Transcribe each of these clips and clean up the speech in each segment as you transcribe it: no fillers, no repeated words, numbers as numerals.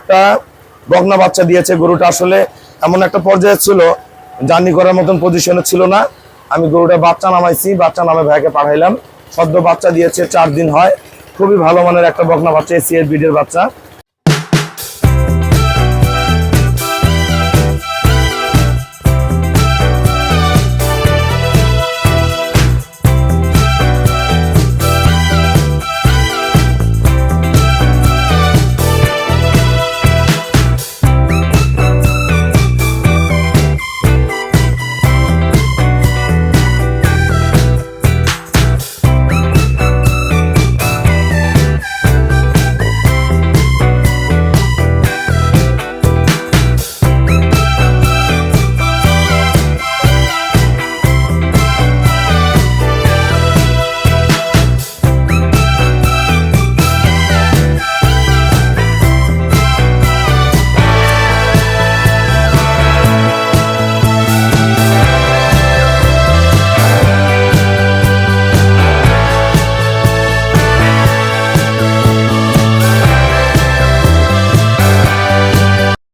একটা বকনা বাচ্চা দিয়েছে। গরুটা আসলে এমন একটা পর্যায়ে ছিল, জার্নি করার মতন পজিশনে ছিল না। আমি গরুটা বাচ্চা নামাইছি, বাচ্চা নামে ভাইকে পাঠাইলাম। সদ্য বাচ্চা দিয়েছে, 4 দিন হয়। খুবই ভালো মানের একটা বকনা বাচ্চা, এসিএর ব্রিডের বাচ্চা।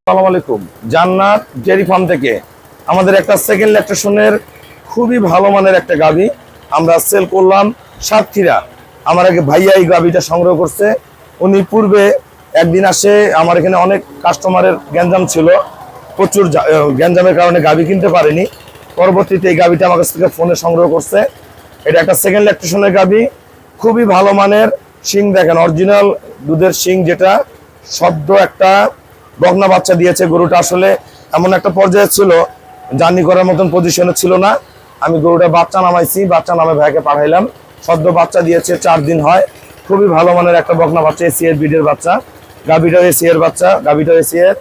আসসালামু আলাইকুম। জান্নাত ডেয়ারি ফার্ম থেকে আমাদের একটা সেকেন্ড ল্যাকটেশনের খুবই ভালো মানের একটা গাভী আমরা সেল করলাম। সাতক্ষীরা আমার আগে ভাইয়া এই গাভীটা সংগ্রহ করছে। উনি পূর্বে একদিন আসে, আমার এখানে অনেক কাস্টমারের গ্যাঞ্জাম ছিল, প্রচুর গ্যাঞ্জামের কারণে গাভী কিনতে পারেনি। পরবর্তীতে এই গাভীটা আমার কাছ থেকে ফোনে সংগ্রহ করছে। এটা একটা সেকেন্ড ল্যাকটেশনের গাভী, খুবই ভালো মানের। শিং দেখেন, অরিজিনাল দুধের শিং, যেটা সদ্য একটা বকনা বাচ্চা দিয়েছে। গরুটা আসলে এমন একটা পর্যায়ে ছিল, জার্নি করার মতন পজিশনে ছিল না। আমি গরুটা বাচ্চা নামাইছি, বাচ্চা নামে ভাইকে পাঠাইলাম। সদ্য বাচ্চা দিয়েছে, 4 দিন হয়। খুবই ভালো মানের একটা বকনা বাচ্চা, এসিএর ব্রিডের বাচ্চা। গাভীটাও এসিএর বাচ্চা, গাভীটাও এসিএর,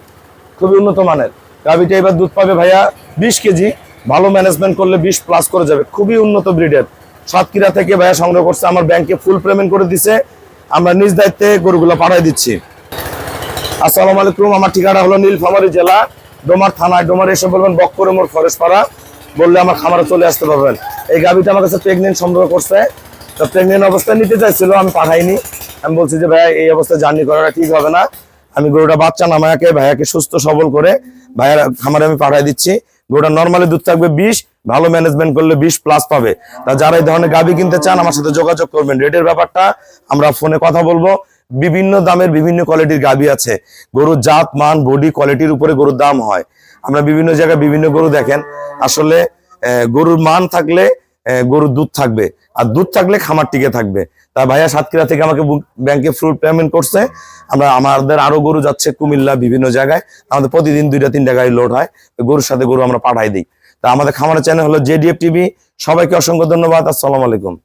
খুবই উন্নত মানের। গাভীটা এবার দুধ পাবে ভাইয়া 20 কেজি। ভালো ম্যানেজমেন্ট করলে 20+ করে যাবে। খুবই উন্নত ব্রিডের। সাতক্ষীরা থেকে ভাইয়া সংগ্রহ করছে, আমার ব্যাংকে ফুল পেমেন্ট করে দিছে। আমরা নিজ দায়িত্বে গরুগুলো পাঠাই দিচ্ছি। আসসালামু আলাইকুম। আমার ঠিকানা হলো নীলফামারী জেলা, ডোমার থানায়। ডোমার এসে বলবেন বক্করে মোড়, ফরেশপাড়া বললে আমার খামারে চলে আসতে পারবেন। এই গাভীটা আমার কাছে প্রেগনেন্ট সংগ্রহ করছে। তো প্রেগনেন্ট অবস্থায় নিতে চাইছিল, আমি পাঠাইনি। আমি বলছি যে ভাইয়া এই অবস্থায় জার্নি করাটা ঠিক হবে না। আমি গরুটা বাচ্চা নামায়াকে ভাইয়াকে সুস্থ সবল করে ভাইয়ার খামারে আমি পাঠাই দিচ্ছি। গরুটা নর্মালি দুধ থাকবে 20, ভালো ম্যানেজমেন্ট করলে 20+ পাবে। তা যারা এই ধরনের গাভী কিনতে চান আমার সাথে যোগাযোগ করবেন। রেটের ব্যাপারটা আমরা ফোনে কথা বলবো। বিভিন্ন দামের বিভিন্ন কোয়ালিটির গাভী আছে। গরুর জাত মান বডি কোয়ালিটির উপরে গরুর দাম হয়। আমরা বিভিন্ন জায়গায় বিভিন্ন গরু দেখেন, আসলে গরুর মান থাকলে গরুর দুধ থাকবে, আর দুধ থাকলে খামার টিকে থাকবে। তা ভাইয়া সাতক্ষীরা থেকে আমাকে ব্যাংকে ফুল পেমেন্ট করছে। আমাদের আরো গরু যাচ্ছে কুমিল্লা, বিভিন্ন জায়গায়। আমাদের প্রতিদিন 2-3টা গাড়ি লোড হয়, গরুর সাথে গরু আমরা পাঠাই দিই। তা আমাদের খামারের চ্যানেল হলো জেডিএফ টিভি। সবাইকে অসংখ্য ধন্যবাদ। আসসালামু আলাইকুম।